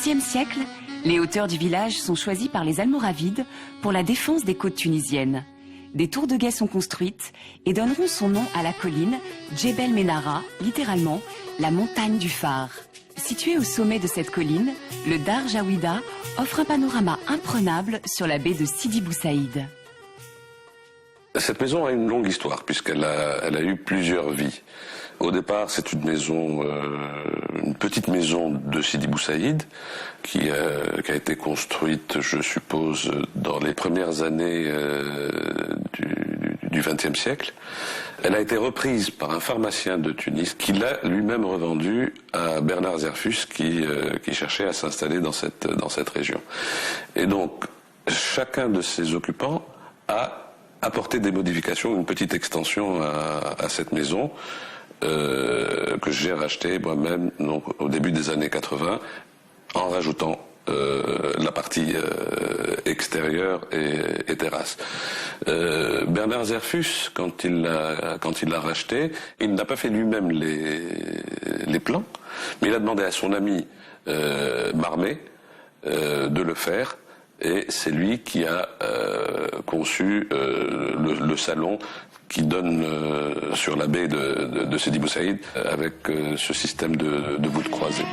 XIe siècle, les hauteurs du village sont choisies par les Almoravides pour la défense des côtes tunisiennes. Des tours de guet sont construites et donneront son nom à la colline Djebel Menara, littéralement la montagne du phare. Situé au sommet de cette colline, le Dar Jaouida offre un panorama imprenable sur la baie de Sidi Bou Saïd. Cette maison a une longue histoire puisqu'elle a eu plusieurs vies. Au départ, c'est une petite maison de Sidi Bou Saïd qui a été construite, je suppose, dans les premières années du XXe siècle. Elle a été reprise par un pharmacien de Tunis qui l'a lui-même revendue à Bernard Zerfus qui cherchait à s'installer dans cette région. Et donc, chacun de ses occupants a apporté des modifications, une petite extension à cette maison que j'ai rachetée moi-même au début des années 80 en rajoutant la partie extérieure et terrasse. Bernard Zerfus, quand il l'a racheté, il n'a pas fait lui-même les plans, mais il a demandé à son ami Marmet de le faire. Et c'est lui qui a conçu le salon qui donne sur la baie de Sidi Bou Saïd avec ce système de voûtes croisées.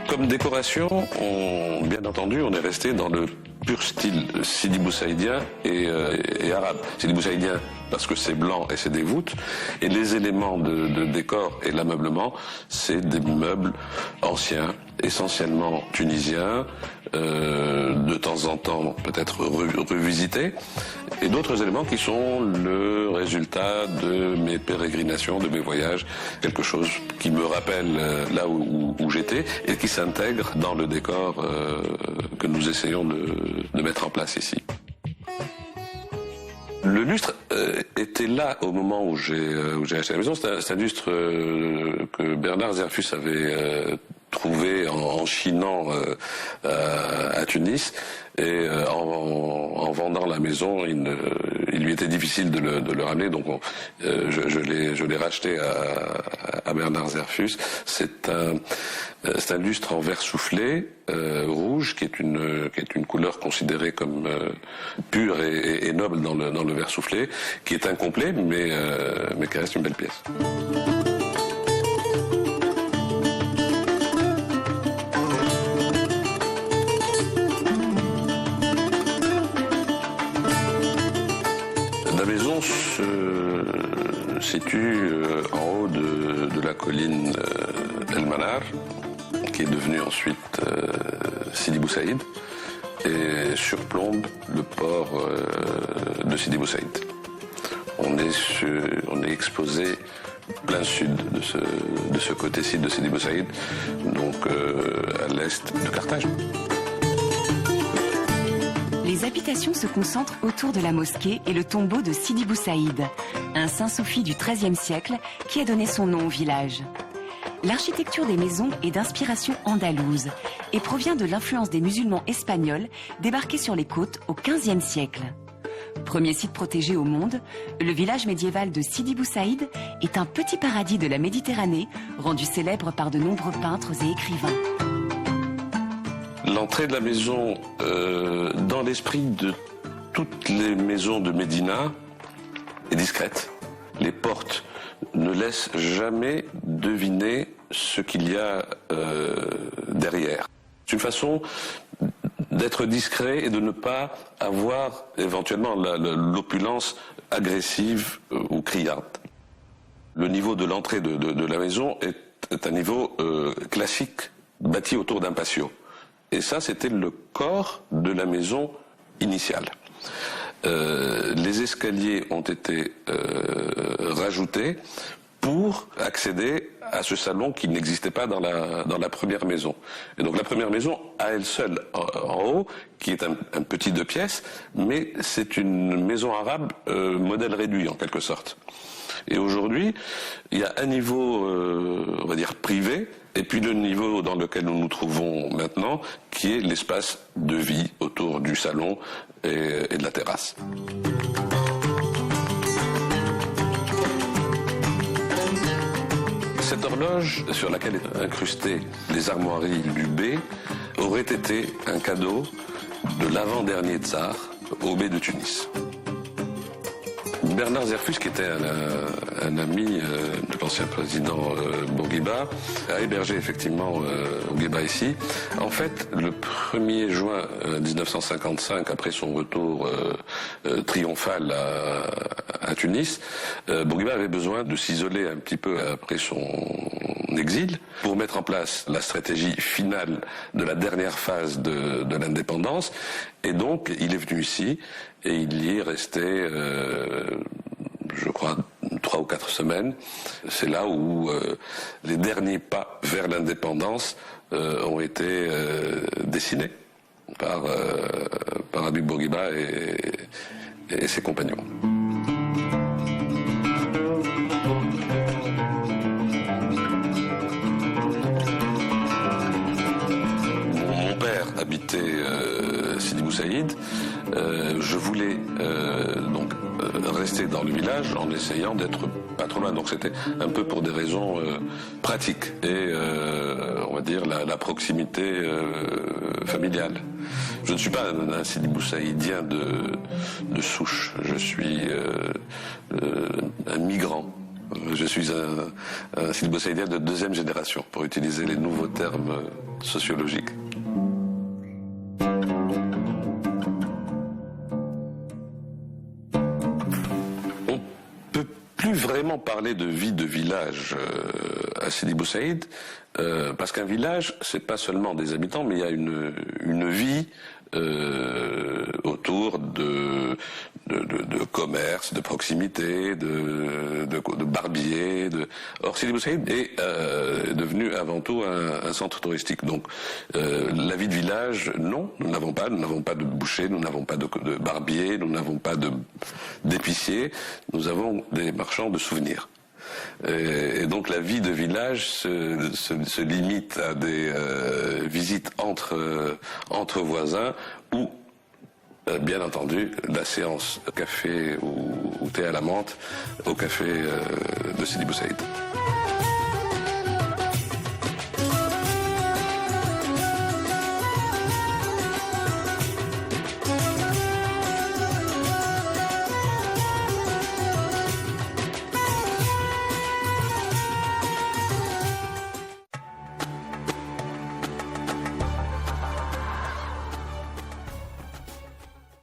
Comme décoration, bien entendu, on est resté dans le pur style Sidi Bou Saïdien et arabe. Sidi Bou Saïdien parce que c'est blanc et c'est des voûtes, et les éléments de décor et l'ameublement, c'est des meubles anciens, essentiellement tunisiens, de temps en temps peut-être revisités, et d'autres éléments qui sont le résultat de mes pérégrinations, de mes voyages, quelque chose qui me rappelle là où j'étais et qui s'intègre dans le décor que nous essayons de mettre en place ici. Le lustre était là au moment où j'ai acheté la maison. C'est un lustre que Bernard Zerfus avait trouvé en chinant à Tunis, et en vendant la maison, il lui était difficile de le ramener, donc je l'ai racheté à Bernard Zerfus. C'est un lustre en verre soufflé rouge, qui est une couleur considérée comme pure et noble dans le verre soufflé, qui est incomplet mais qui reste une belle pièce. La maison se situe en haut de la colline El Manar, qui est devenue ensuite Sidi Bou Saïd, et surplombe le port de Sidi Bou Saïd. On est exposé plein sud de ce côté-ci de Sidi Bou Saïd, donc à l'est de Carthage. Les habitations se concentrent autour de la mosquée et le tombeau de Sidi Bou Saïd, un saint soufi du XIIIe siècle qui a donné son nom au village. L'architecture des maisons est d'inspiration andalouse et provient de l'influence des musulmans espagnols débarqués sur les côtes au XVe siècle. Premier site protégé au monde, le village médiéval de Sidi Bou Saïd est un petit paradis de la Méditerranée, rendu célèbre par de nombreux peintres et écrivains. L'entrée de la maison, dans l'esprit de toutes les maisons de Médina, est discrète. Les portes ne laissent jamais deviner ce qu'il y a derrière. C'est une façon d'être discret et de ne pas avoir éventuellement l'opulence agressive ou criarde. Le niveau de l'entrée de la maison est un niveau classique, bâti autour d'un patio. Et ça, c'était le corps de la maison initiale. Les escaliers ont été rajoutés pour accéder à ce salon qui n'existait pas dans la première maison. Et donc la première maison, à elle seule, en haut, qui est un petit 2 pièces, mais c'est une maison arabe modèle réduit en quelque sorte. Et aujourd'hui, il y a un niveau, on va dire, privé, et puis le niveau dans lequel nous nous trouvons maintenant, qui est l'espace de vie autour du salon et de la terrasse. Cette horloge, sur laquelle est incrustée les armoiries du bey, aurait été un cadeau de l'avant-dernier tsar au bey de Tunis. Bernard Zerfus, qui était un ami de l'ancien président Bourguiba, a hébergé effectivement Bourguiba ici. En fait, le 1er juin 1955, après son retour triomphal à Tunis, Bourguiba avait besoin de s'isoler un petit peu après son exil pour mettre en place la stratégie finale de la dernière phase de l'indépendance. Et donc, il est venu ici et il y est resté, je crois, 3 ou 4 semaines. C'est là où les derniers pas vers l'indépendance ont été dessinés par Habib Bourguiba et ses compagnons. Mon père habitait Sidi Bou Saïd. Je voulais donc rester dans le village en essayant d'être pas trop loin. Donc c'était un peu pour des raisons pratiques et on va dire la proximité familiale. Je ne suis pas un Sidi Bou Saïdien de souche. Je suis un migrant. Je suis un Sidi Bou Saïdien de 2e génération, pour utiliser les nouveaux termes sociologiques. Plus vraiment parler de vie de village à Sidi Bou Saïd, parce qu'un village, c'est pas seulement des habitants, mais il y a une vie autour de commerce, de proximité, de barbier. Or, Sidi Bou Saïd est devenu avant tout un centre touristique. Donc, la vie de village, non, nous n'avons pas de boucher, nous n'avons pas de barbier, nous n'avons pas d'épicier, nous avons des marchands de souvenirs. Et donc la vie de village se limite à des visites entre voisins ou, bien entendu, la séance café ou thé à la menthe au café de Sidi Bou Saïd.